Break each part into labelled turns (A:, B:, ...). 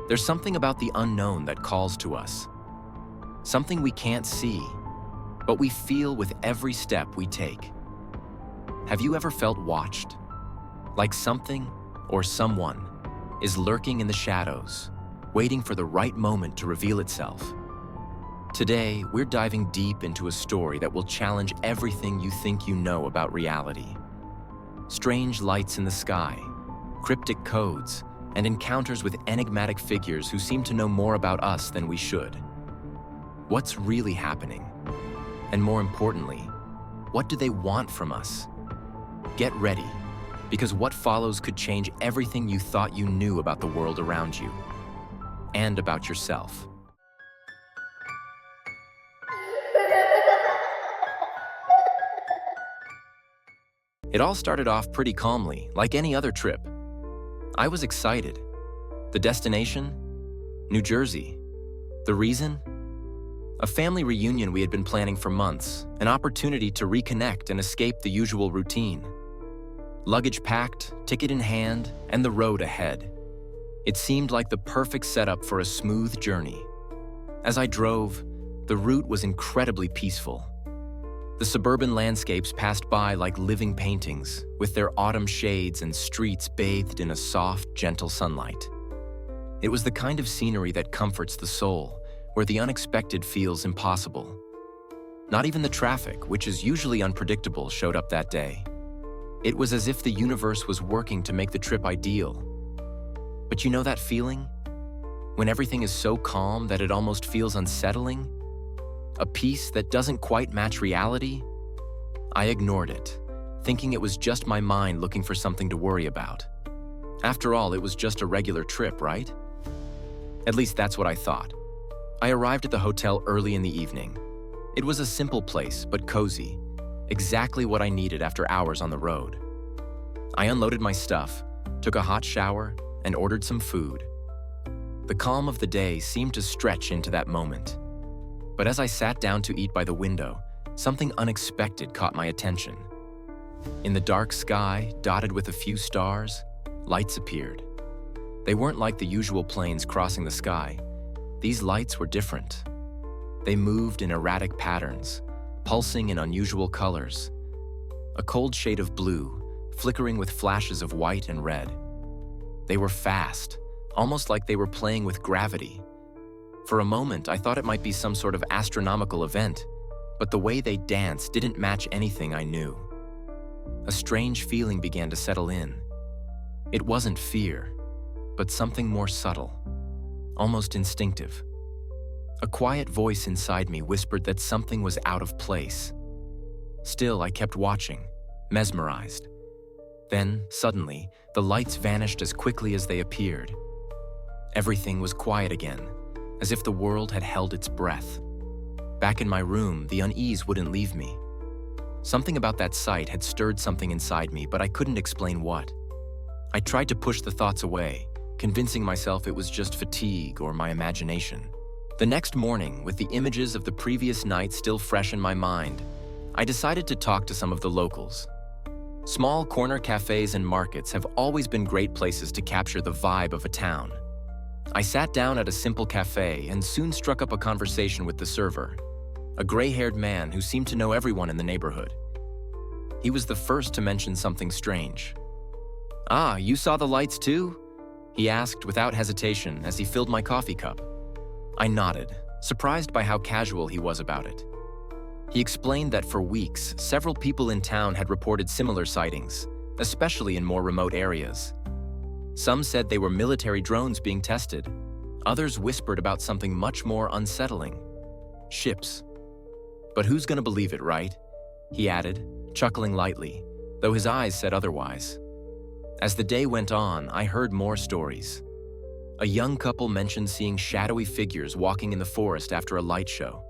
A: There's something about the unknown that calls to us. Something we can't see, but we feel with every step we take. Have you ever felt watched? Like something or someone is lurking in the shadows, waiting for the right moment to reveal itself. Today, we're diving deep into a story that will challenge everything you think you know about reality. Strange lights in the sky, cryptic codes, and encounters with enigmatic figures who seem to know more about us than we should. What's really happening? And more importantly, what do they want from us? Get ready, because what follows could change everything you thought you knew about the world around you, and about yourself. It all started off pretty calmly, like any other trip. I was excited. The destination? New Jersey. The reason? A family reunion we had been planning for months, an opportunity to reconnect and escape the usual routine. Luggage packed, ticket in hand, and the road ahead. It seemed like the perfect setup for a smooth journey. As I drove, the route was incredibly peaceful. The suburban landscapes passed by like living paintings, with their autumn shades and streets bathed in a soft, gentle sunlight. It was the kind of scenery that comforts the soul, where the unexpected feels impossible. Not even the traffic, which is usually unpredictable, showed up that day. It was as if the universe was working to make the trip ideal. But you know that feeling? When everything is so calm that it almost feels unsettling? A peace that doesn't quite match reality? I ignored it, thinking it was just my mind looking for something to worry about. After all, it was just a regular trip, right? At least that's what I thought. I arrived at the hotel early in the evening. It was a simple place, but cozy, exactly what I needed after hours on the road. I unloaded my stuff, took a hot shower, and ordered some food. The calm of the day seemed to stretch into that moment. But as I sat down to eat by the window, something unexpected caught my attention. In the dark sky, dotted with a few stars, lights appeared. They weren't like the usual planes crossing the sky. These lights were different. They moved in erratic patterns, pulsing in unusual colors. A cold shade of blue, flickering with flashes of white and red. They were fast, almost like they were playing with gravity. For a moment, I thought it might be some sort of astronomical event, but the way they danced didn't match anything I knew. A strange feeling began to settle in. It wasn't fear, but something more subtle, almost instinctive. A quiet voice inside me whispered that something was out of place. Still, I kept watching, mesmerized. Then, suddenly, the lights vanished as quickly as they appeared. Everything was quiet again, as if the world had held its breath. Back in my room, the unease wouldn't leave me. Something about that sight had stirred something inside me, but I couldn't explain what. I tried to push the thoughts away, convincing myself it was just fatigue or my imagination. The next morning, with the images of the previous night still fresh in my mind, I decided to talk to some of the locals. Small corner cafes and markets have always been great places to capture the vibe of a town. I sat down at a simple cafe and soon struck up a conversation with the server, a gray-haired man who seemed to know everyone in the neighborhood. He was the first to mention something strange. "Ah, you saw the lights too?" he asked without hesitation as he filled my coffee cup. I nodded, surprised by how casual he was about it. He explained that for weeks, several people in town had reported similar sightings, especially in more remote areas. Some said they were military drones being tested. Others whispered about something much more unsettling: ships. But who's gonna believe it, right? He added, chuckling lightly, though his eyes said otherwise. As the day went on, I heard more stories. A young couple mentioned seeing shadowy figures walking in the forest after a light show.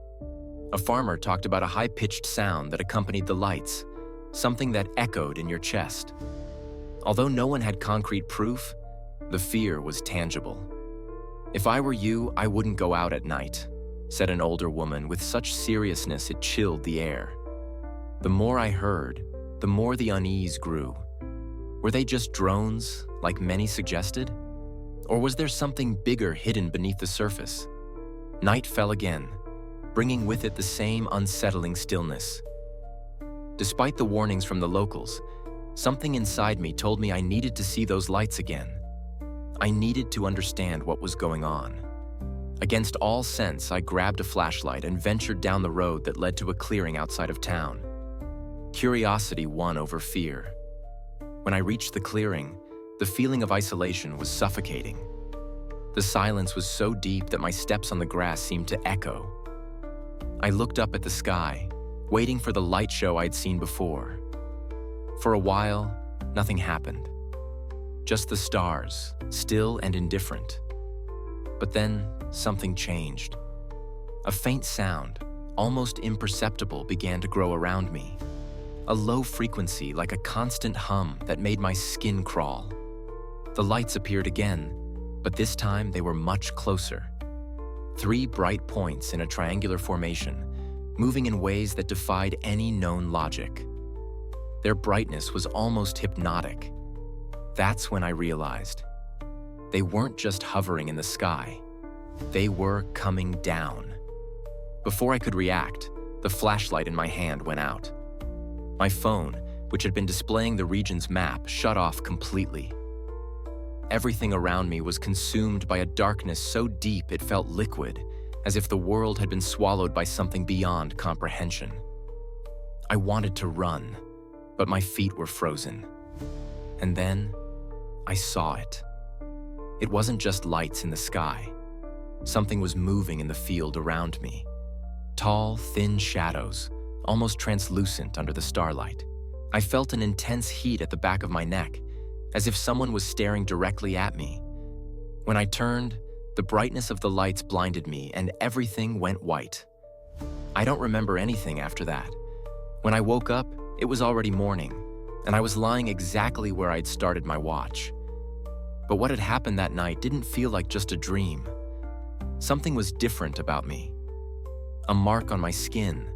A: A farmer talked about a high-pitched sound that accompanied the lights, something that echoed in your chest. Although no one had concrete proof, the fear was tangible. "If I were you, I wouldn't go out at night," said an older woman with such seriousness it chilled the air. The more I heard, the more the unease grew. Were they just drones, like many suggested? Or was there something bigger hidden beneath the surface? Night fell again, bringing with it the same unsettling stillness. Despite the warnings from the locals, something inside me told me I needed to see those lights again. I needed to understand what was going on. Against all sense, I grabbed a flashlight and ventured down the road that led to a clearing outside of town. Curiosity won over fear. When I reached the clearing, the feeling of isolation was suffocating. The silence was so deep that my steps on the grass seemed to echo. I looked up at the sky, waiting for the light show I'd seen before. For a while, nothing happened. Just the stars, still and indifferent. But then, something changed. A faint sound, almost imperceptible, began to grow around me. A low frequency like a constant hum that made my skin crawl. The lights appeared again, but this time they were much closer. 3 bright points in a triangular formation, moving in ways that defied any known logic. Their brightness was almost hypnotic. That's when I realized. They weren't just hovering in the sky. They were coming down. Before I could react, the flashlight in my hand went out. My phone, which had been displaying the region's map, shut off completely. Everything around me was consumed by a darkness so deep it felt liquid, as if the world had been swallowed by something beyond comprehension. I wanted to run, but my feet were frozen. And then, I saw it. It wasn't just lights in the sky. Something was moving in the field around me. Tall, thin shadows, almost translucent under the starlight. I felt an intense heat at the back of my neck, as if someone was staring directly at me. When I turned, the brightness of the lights blinded me and everything went white. I don't remember anything after that. When I woke up, it was already morning, and I was lying exactly where I'd started my watch. But what had happened that night didn't feel like just a dream. Something was different about me. A mark on my skin,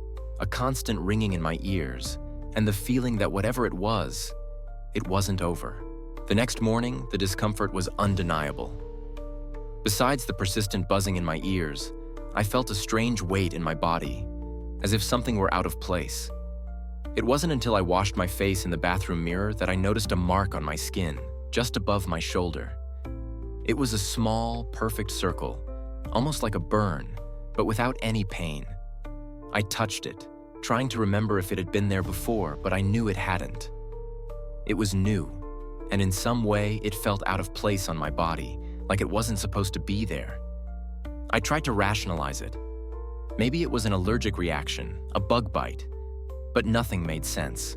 A: a constant ringing in my ears, and the feeling that whatever it wasn't over. The next morning, the discomfort was undeniable. Besides the persistent buzzing in my ears, I felt a strange weight in my body, as if something were out of place. It wasn't until I washed my face in the bathroom mirror that I noticed a mark on my skin, just above my shoulder. It was a small, perfect circle, almost like a burn, but without any pain. I touched it, trying to remember if it had been there before, but I knew it hadn't. It was new, and in some way it felt out of place on my body, like it wasn't supposed to be there. I tried to rationalize it. Maybe it was an allergic reaction, a bug bite, but nothing made sense.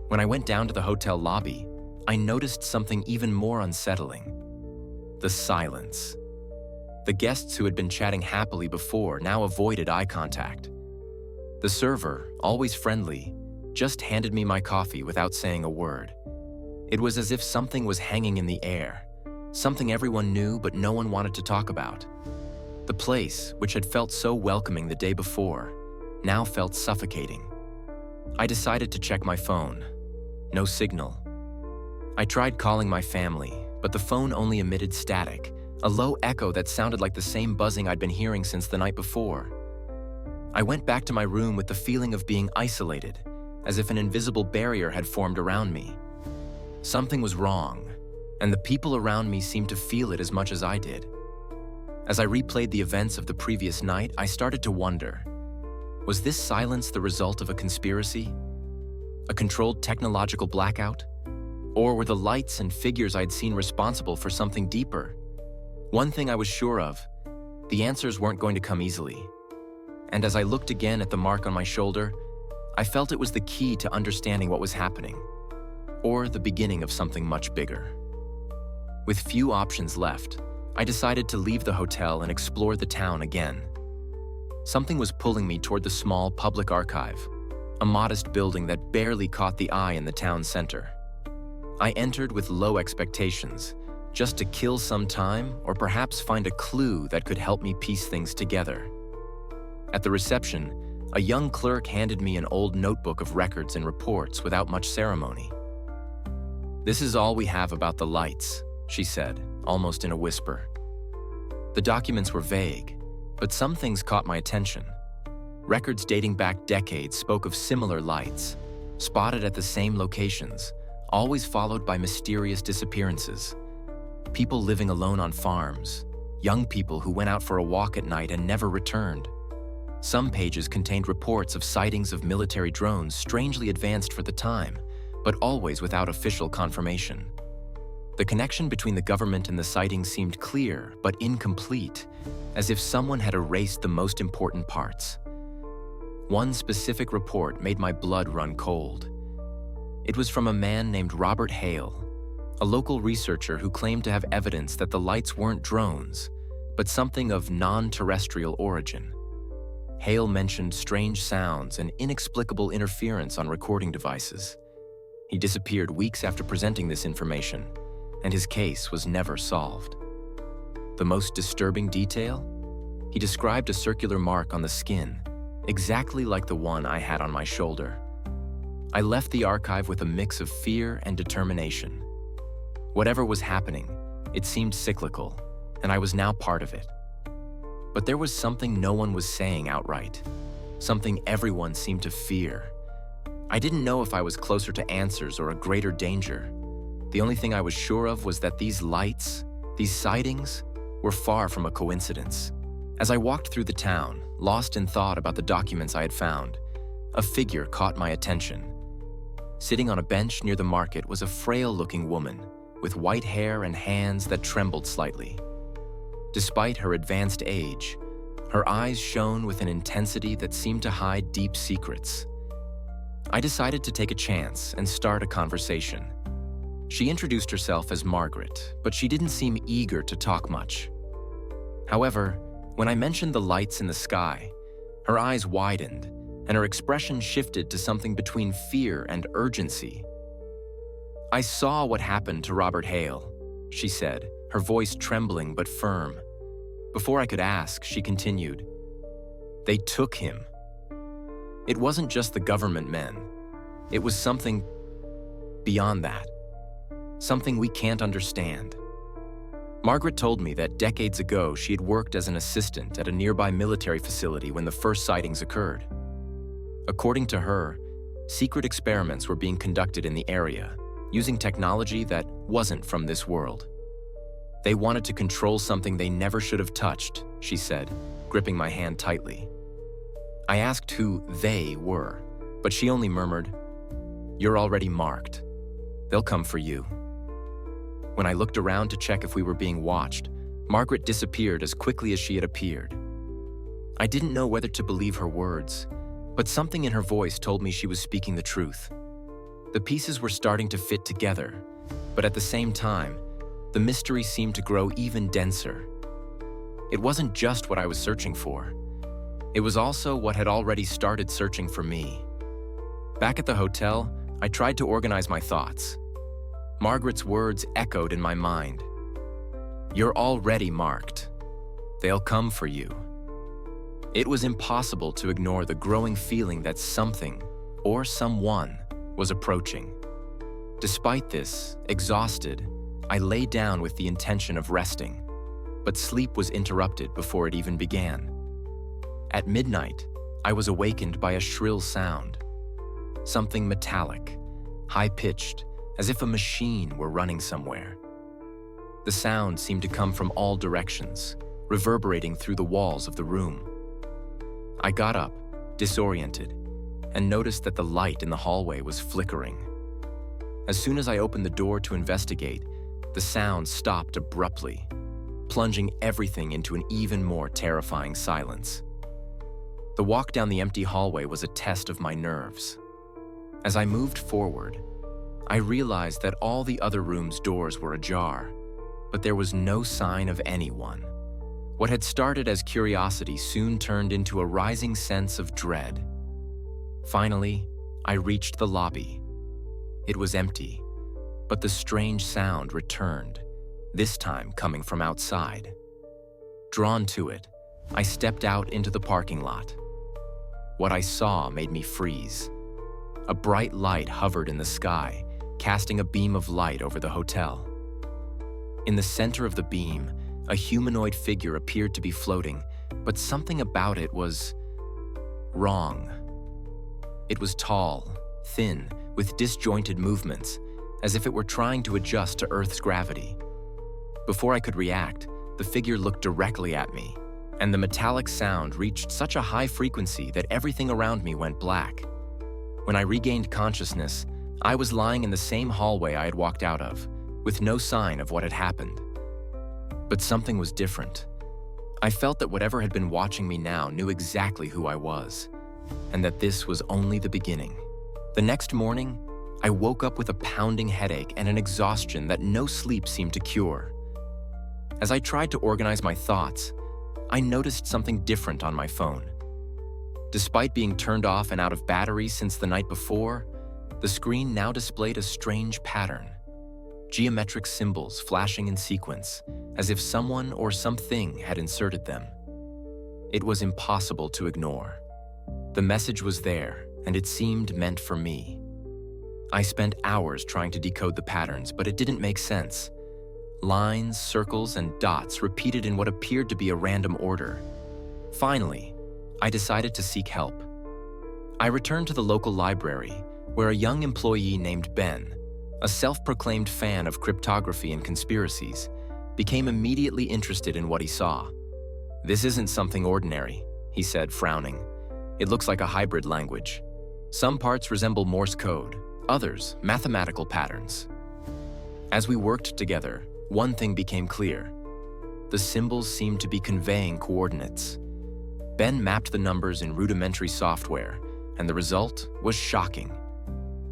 A: When I went down to the hotel lobby, I noticed something even more unsettling. The silence. The guests who had been chatting happily before now avoided eye contact. The server, always friendly, just handed me my coffee without saying a word. It was as if something was hanging in the air, something everyone knew but no one wanted to talk about. The place, which had felt so welcoming the day before, now felt suffocating. I decided to check my phone. No signal. I tried calling my family, but the phone only emitted static, a low echo that sounded like the same buzzing I'd been hearing since the night before. I went back to my room with the feeling of being isolated, as if an invisible barrier had formed around me. Something was wrong, and the people around me seemed to feel it as much as I did. As I replayed the events of the previous night, I started to wonder, was this silence the result of a conspiracy? A controlled technological blackout? Or were the lights and figures I'd seen responsible for something deeper? One thing I was sure of, the answers weren't going to come easily. And as I looked again at the mark on my shoulder, I felt it was the key to understanding what was happening, or the beginning of something much bigger. With few options left, I decided to leave the hotel and explore the town again. Something was pulling me toward the small public archive, a modest building that barely caught the eye in the town center. I entered with low expectations, just to kill some time or perhaps find a clue that could help me piece things together. At the reception, a young clerk handed me an old notebook of records and reports without much ceremony. "This is all we have about the lights," she said, almost in a whisper. The documents were vague, but some things caught my attention. Records dating back decades spoke of similar lights, spotted at the same locations, always followed by mysterious disappearances. People living alone on farms, young people who went out for a walk at night and never returned. Some pages contained reports of sightings of military drones strangely advanced for the time, but always without official confirmation. The connection between the government and the sightings seemed clear, but incomplete, as if someone had erased the most important parts. One specific report made my blood run cold. It was from a man named Robert Hale, a local researcher who claimed to have evidence that the lights weren't drones, but something of non-terrestrial origin. Hale mentioned strange sounds and inexplicable interference on recording devices. He disappeared weeks after presenting this information, and his case was never solved. The most disturbing detail? He described a circular mark on the skin, exactly like the one I had on my shoulder. I left the archive with a mix of fear and determination. Whatever was happening, it seemed cyclical, and I was now part of it. But there was something no one was saying outright, something everyone seemed to fear. I didn't know if I was closer to answers or a greater danger. The only thing I was sure of was that these lights, these sightings, were far from a coincidence. As I walked through the town, lost in thought about the documents I had found, a figure caught my attention. Sitting on a bench near the market was a frail-looking woman with white hair and hands that trembled slightly. Despite her advanced age, her eyes shone with an intensity that seemed to hide deep secrets. I decided to take a chance and start a conversation. She introduced herself as Margaret, but she didn't seem eager to talk much. However, when I mentioned the lights in the sky, her eyes widened, and her expression shifted to something between fear and urgency. "I saw what happened to Robert Hale," she said, her voice trembling but firm. Before I could ask, she continued, "They took him." It wasn't just the government men. It was something beyond that. Something we can't understand. Margaret told me that decades ago she had worked as an assistant at a nearby military facility when the first sightings occurred. According to her, secret experiments were being conducted in the area, using technology that wasn't from this world. They wanted to control something they never should have touched, she said, gripping my hand tightly. I asked who they were, but she only murmured, "You're already marked. They'll come for you." When I looked around to check if we were being watched, Margaret disappeared as quickly as she had appeared. I didn't know whether to believe her words, but something in her voice told me she was speaking the truth. The pieces were starting to fit together, but at the same time, the mystery seemed to grow even denser. It wasn't just what I was searching for. It was also what had already started searching for me. Back at the hotel, I tried to organize my thoughts. Margaret's words echoed in my mind. "You're already marked. They'll come for you." It was impossible to ignore the growing feeling that something, or someone, was approaching. Despite this, exhausted, I lay down with the intention of resting, but sleep was interrupted before it even began. At midnight, I was awakened by a shrill sound. Something metallic, high-pitched, as if a machine were running somewhere. The sound seemed to come from all directions, reverberating through the walls of the room. I got up, disoriented, and noticed that the light in the hallway was flickering. As soon as I opened the door to investigate, the sound stopped abruptly, plunging everything into an even more terrifying silence. The walk down the empty hallway was a test of my nerves. As I moved forward, I realized that all the other rooms' doors were ajar, but there was no sign of anyone. What had started as curiosity soon turned into a rising sense of dread. Finally, I reached the lobby. It was empty, but the strange sound returned, this time coming from outside. Drawn to it, I stepped out into the parking lot. What I saw made me freeze. A bright light hovered in the sky, casting a beam of light over the hotel. In the center of the beam, a humanoid figure appeared to be floating, but something about it was wrong. It was tall, thin, with disjointed movements, as if it were trying to adjust to Earth's gravity. Before I could react, the figure looked directly at me, and the metallic sound reached such a high frequency that everything around me went black. When I regained consciousness, I was lying in the same hallway I had walked out of, with no sign of what had happened. But something was different. I felt that whatever had been watching me now knew exactly who I was, and that this was only the beginning. The next morning, I woke up with a pounding headache and an exhaustion that no sleep seemed to cure. As I tried to organize my thoughts, I noticed something different on my phone. Despite being turned off and out of battery since the night before, the screen now displayed a strange pattern. Geometric symbols flashing in sequence, as if someone or something had inserted them. It was impossible to ignore. The message was there, and it seemed meant for me. I spent hours trying to decode the patterns, but it didn't make sense. Lines, circles, and dots repeated in what appeared to be a random order. Finally, I decided to seek help. I returned to the local library, where a young employee named Ben, a self-proclaimed fan of cryptography and conspiracies, became immediately interested in what he saw. "This isn't something ordinary," he said, frowning. "It looks like a hybrid language. Some parts resemble Morse code, others mathematical patterns." As we worked together, one thing became clear. The symbols seemed to be conveying coordinates. Ben mapped the numbers in rudimentary software, and the result was shocking.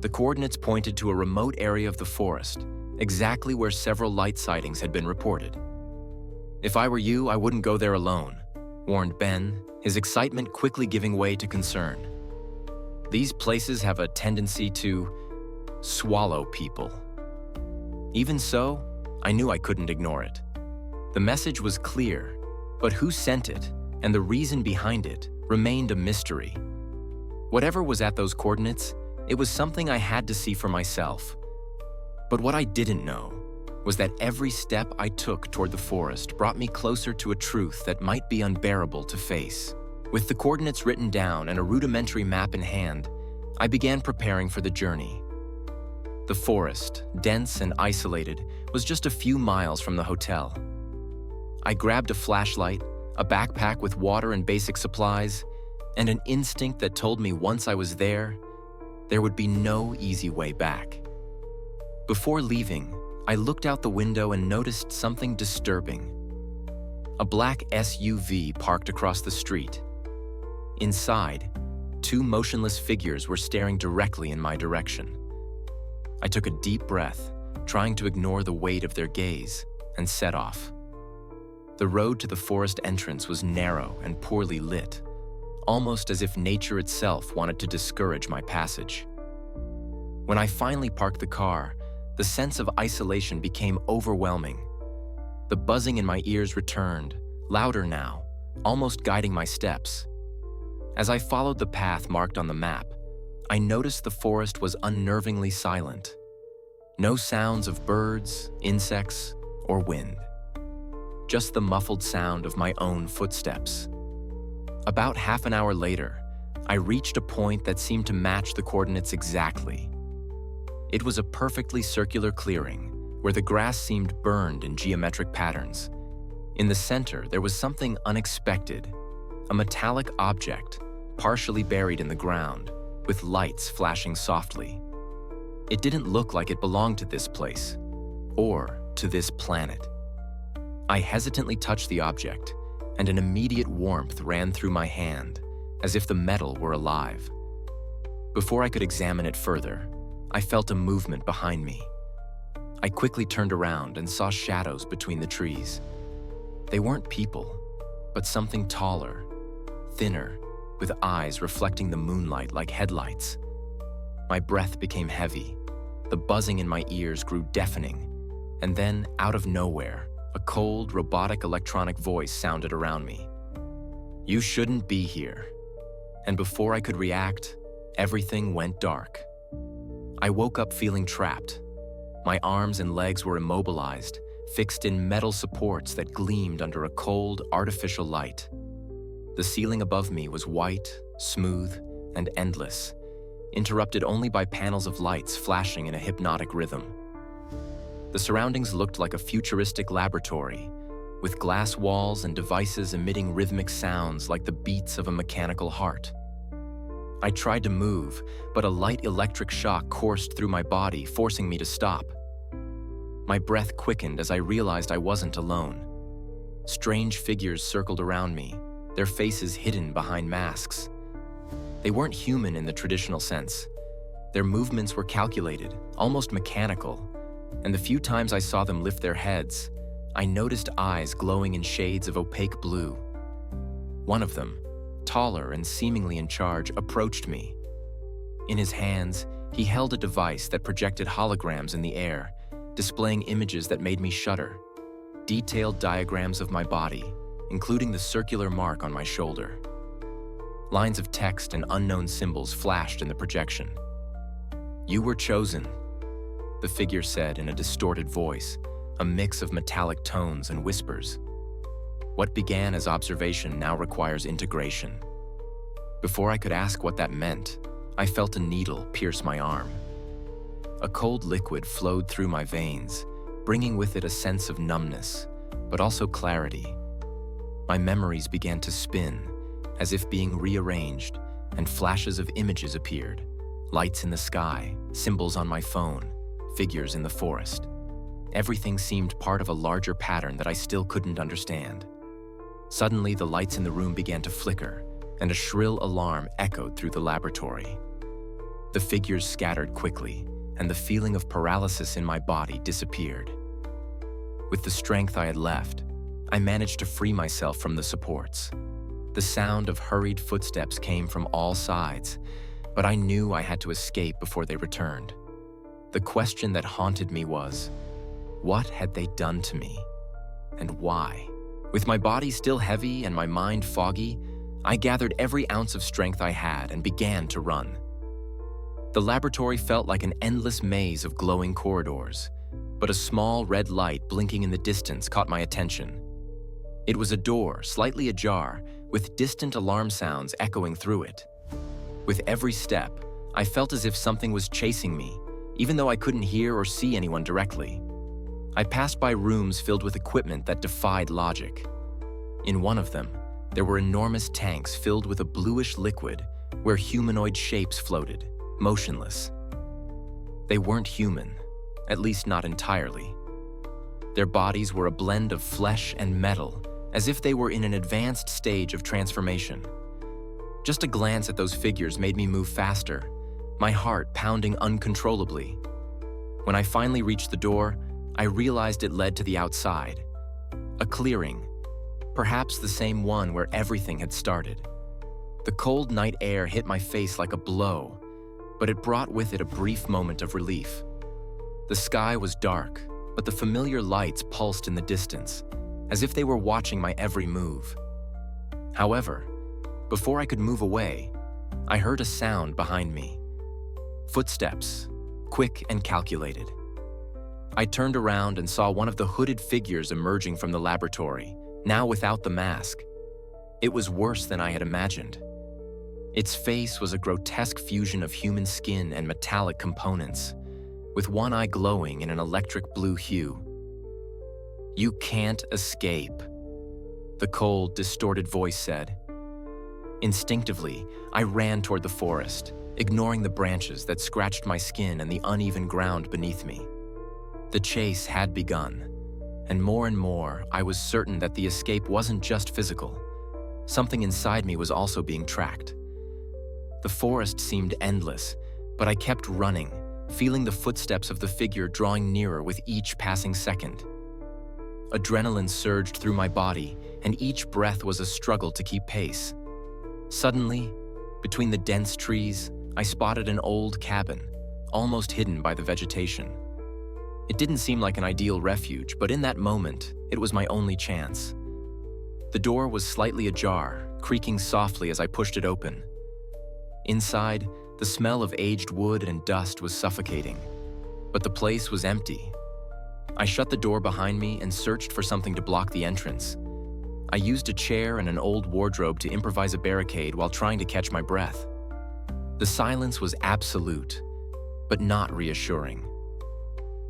A: The coordinates pointed to a remote area of the forest, exactly where several light sightings had been reported. "If I were you, I wouldn't go there alone," warned Ben, his excitement quickly giving way to concern. "These places have a tendency to swallow people." Even so, I knew I couldn't ignore it. The message was clear, but who sent it and the reason behind it remained a mystery. Whatever was at those coordinates, it was something I had to see for myself. But what I didn't know was that every step I took toward the forest brought me closer to a truth that might be unbearable to face. With the coordinates written down and a rudimentary map in hand, I began preparing for the journey. The forest, dense and isolated, was just a few miles from the hotel. I grabbed a flashlight, a backpack with water and basic supplies, and an instinct that told me once I was there would be no easy way back. Before leaving, I looked out the window and noticed something disturbing. A black SUV parked across the street. Inside, two motionless figures were staring directly in my direction. I took a deep breath, trying to ignore the weight of their gaze, and set off. The road to the forest entrance was narrow and poorly lit, almost as if nature itself wanted to discourage my passage. When I finally parked the car, the sense of isolation became overwhelming. The buzzing in my ears returned, louder now, almost guiding my steps. As I followed the path marked on the map, I noticed the forest was unnervingly silent. No sounds of birds, insects, or wind. Just the muffled sound of my own footsteps. About half an hour later, I reached a point that seemed to match the coordinates exactly. It was a perfectly circular clearing, where the grass seemed burned in geometric patterns. In the center, there was something unexpected, a metallic object, partially buried in the ground, with lights flashing softly. It didn't look like it belonged to this place, or to this planet. I hesitantly touched the object, and an immediate warmth ran through my hand, as if the metal were alive. Before I could examine it further, I felt a movement behind me. I quickly turned around and saw shadows between the trees. They weren't people, but something taller, thinner, with eyes reflecting the moonlight like headlights. My breath became heavy. The buzzing in my ears grew deafening, and then, out of nowhere, a cold, robotic electronic voice sounded around me. "You shouldn't be here." And before I could react, everything went dark. I woke up feeling trapped. My arms and legs were immobilized, fixed in metal supports that gleamed under a cold, artificial light. The ceiling above me was white, smooth, and endless, interrupted only by panels of lights flashing in a hypnotic rhythm. The surroundings looked like a futuristic laboratory, with glass walls and devices emitting rhythmic sounds like the beats of a mechanical heart. I tried to move, but a light electric shock coursed through my body, forcing me to stop. My breath quickened as I realized I wasn't alone. Strange figures circled around me, their faces hidden behind masks. They weren't human in the traditional sense. Their movements were calculated, almost mechanical, and the few times I saw them lift their heads, I noticed eyes glowing in shades of opaque blue. One of them, taller and seemingly in charge, approached me. In his hands, he held a device that projected holograms in the air, displaying images that made me shudder. Detailed diagrams of my body, including the circular mark on my shoulder. Lines of text and unknown symbols flashed in the projection. "You were chosen," the figure said in a distorted voice, a mix of metallic tones and whispers. What began as observation now requires integration. Before I could ask what that meant, I felt a needle pierce my arm. A cold liquid flowed through my veins, bringing with it a sense of numbness, but also clarity. My memories began to spin, as if being rearranged, and flashes of images appeared. Lights in the sky, symbols on my phone, figures in the forest. Everything seemed part of a larger pattern that I still couldn't understand. Suddenly, the lights in the room began to flicker, and a shrill alarm echoed through the laboratory. The figures scattered quickly, and the feeling of paralysis in my body disappeared. With the strength I had left, I managed to free myself from the supports. The sound of hurried footsteps came from all sides, but I knew I had to escape before they returned. The question that haunted me was, what had they done to me? And why? With my body still heavy and my mind foggy, I gathered every ounce of strength I had and began to run. The laboratory felt like an endless maze of glowing corridors, but a small red light blinking in the distance caught my attention. It was a door, slightly ajar, with distant alarm sounds echoing through it. With every step, I felt as if something was chasing me, even though I couldn't hear or see anyone directly. I passed by rooms filled with equipment that defied logic. In one of them, there were enormous tanks filled with a bluish liquid where humanoid shapes floated, motionless. They weren't human, at least not entirely. Their bodies were a blend of flesh and metal, as if they were in an advanced stage of transformation. Just a glance at those figures made me move faster, my heart pounding uncontrollably. When I finally reached the door, I realized it led to the outside. A clearing, perhaps the same one where everything had started. The cold night air hit my face like a blow, but it brought with it a brief moment of relief. The sky was dark, but the familiar lights pulsed in the distance, as if they were watching my every move. However, before I could move away, I heard a sound behind me. Footsteps, quick and calculated. I turned around and saw one of the hooded figures emerging from the laboratory, now without the mask. It was worse than I had imagined. Its face was a grotesque fusion of human skin and metallic components, with one eye glowing in an electric blue hue. "You can't escape," the cold, distorted voice said. Instinctively, I ran toward the forest, ignoring the branches that scratched my skin and the uneven ground beneath me. The chase had begun, and more I was certain that the escape wasn't just physical. Something inside me was also being tracked. The forest seemed endless, but I kept running, feeling the footsteps of the figure drawing nearer with each passing second. Adrenaline surged through my body, and each breath was a struggle to keep pace. Suddenly, between the dense trees, I spotted an old cabin, almost hidden by the vegetation. It didn't seem like an ideal refuge, but in that moment, it was my only chance. The door was slightly ajar, creaking softly as I pushed it open. Inside, the smell of aged wood and dust was suffocating, but the place was empty. I shut the door behind me and searched for something to block the entrance. I used a chair and an old wardrobe to improvise a barricade while trying to catch my breath. The silence was absolute, but not reassuring.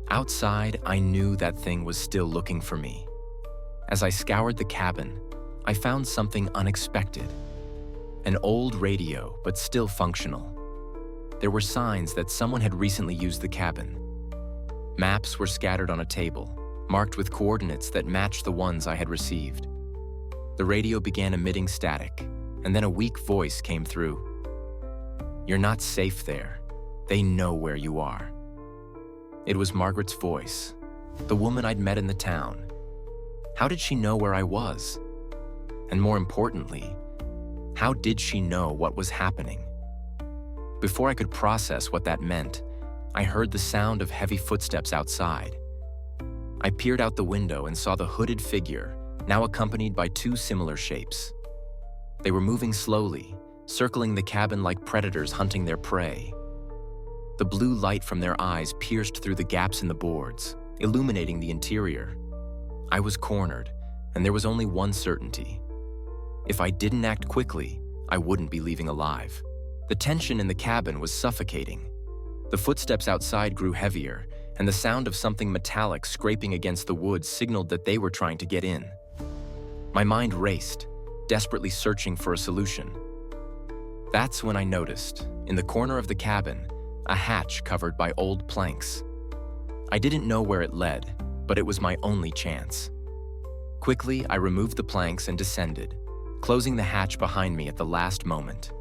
A: Outside, I knew that thing was still looking for me. As I scoured the cabin, I found something unexpected. An old radio, but still functional. There were signs that someone had recently used the cabin. Maps were scattered on a table, marked with coordinates that matched the ones I had received. The radio began emitting static, and then a weak voice came through. "You're not safe there. They know where you are." It was Margaret's voice, the woman I'd met in the town. How did she know where I was? And more importantly, how did she know what was happening? Before I could process what that meant, I heard the sound of heavy footsteps outside. I peered out the window and saw the hooded figure, now accompanied by two similar shapes. They were moving slowly, circling the cabin like predators hunting their prey. The blue light from their eyes pierced through the gaps in the boards, illuminating the interior. I was cornered, and there was only one certainty. If I didn't act quickly, I wouldn't be leaving alive. The tension in the cabin was suffocating. The footsteps outside grew heavier, and the sound of something metallic scraping against the wood signaled that they were trying to get in. My mind raced, desperately searching for a solution. That's when I noticed, in the corner of the cabin, a hatch covered by old planks. I didn't know where it led, but it was my only chance. Quickly, I removed the planks and descended, closing the hatch behind me at the last moment.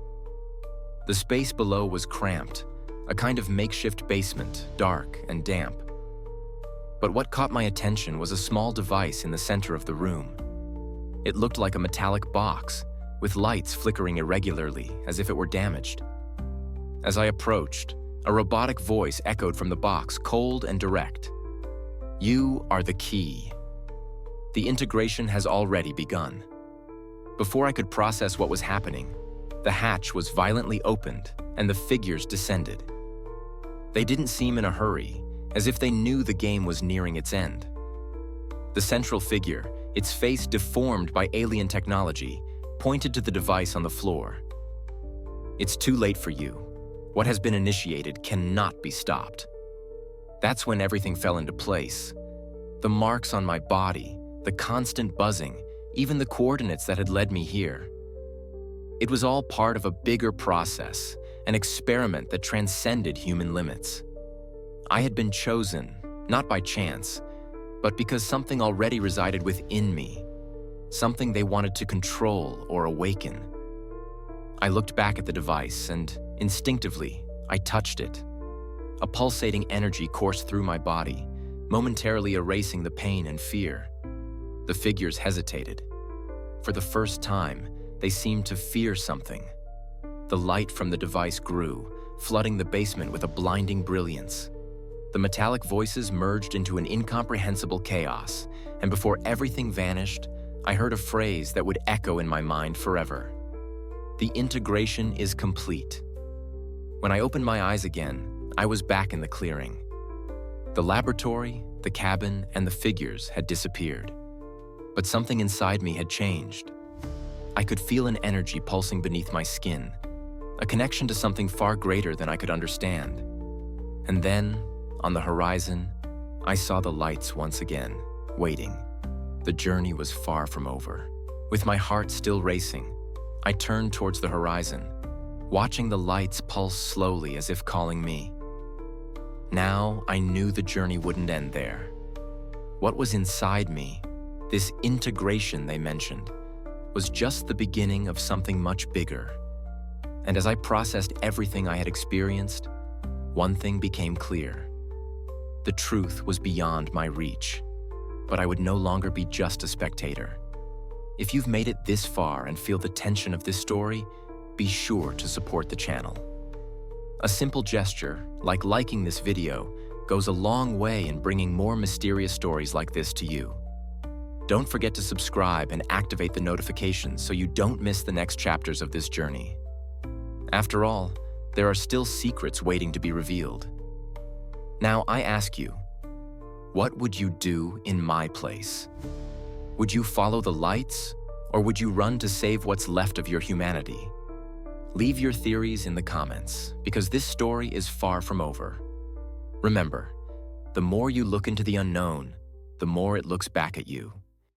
A: The space below was cramped, a kind of makeshift basement, dark and damp. But what caught my attention was a small device in the center of the room. It looked like a metallic box, with lights flickering irregularly, as if it were damaged. As I approached, a robotic voice echoed from the box, cold and direct. "You are the key." The integration has already begun. Before I could process what was happening, the hatch was violently opened and the figures descended. They didn't seem in a hurry, as if they knew the game was nearing its end. The central figure, its face deformed by alien technology, pointed to the device on the floor. "It's too late for you. What has been initiated cannot be stopped." That's when everything fell into place. The marks on my body, the constant buzzing, even the coordinates that had led me here. It was all part of a bigger process, an experiment that transcended human limits. I had been chosen, not by chance, but because something already resided within me, something they wanted to control or awaken. I looked back at the device and, instinctively, I touched it. A pulsating energy coursed through my body, momentarily erasing the pain and fear. The figures hesitated. For the first time, they seemed to fear something. The light from the device grew, flooding the basement with a blinding brilliance. The metallic voices merged into an incomprehensible chaos, and before everything vanished, I heard a phrase that would echo in my mind forever. "The integration is complete." When I opened my eyes again, I was back in the clearing. The laboratory, the cabin, and the figures had disappeared. But something inside me had changed. I could feel an energy pulsing beneath my skin, a connection to something far greater than I could understand. And then, on the horizon, I saw the lights once again, waiting. The journey was far from over. With my heart still racing, I turned towards the horizon, watching the lights pulse slowly as if calling me. Now I knew the journey wouldn't end there. What was inside me, this integration they mentioned, was just the beginning of something much bigger. And as I processed everything I had experienced, one thing became clear. The truth was beyond my reach, but I would no longer be just a spectator. If you've made it this far and feel the tension of this story, be sure to support the channel. A simple gesture, like liking this video, goes a long way in bringing more mysterious stories like this to you. Don't forget to subscribe and activate the notifications so you don't miss the next chapters of this journey. After all, there are still secrets waiting to be revealed. Now I ask you, What would you do in my place? Would you follow the lights, or would you run to save what's left of your humanity? Leave your theories in the comments, because this story is far from over. Remember, the more you look into the unknown, the more it looks back at you.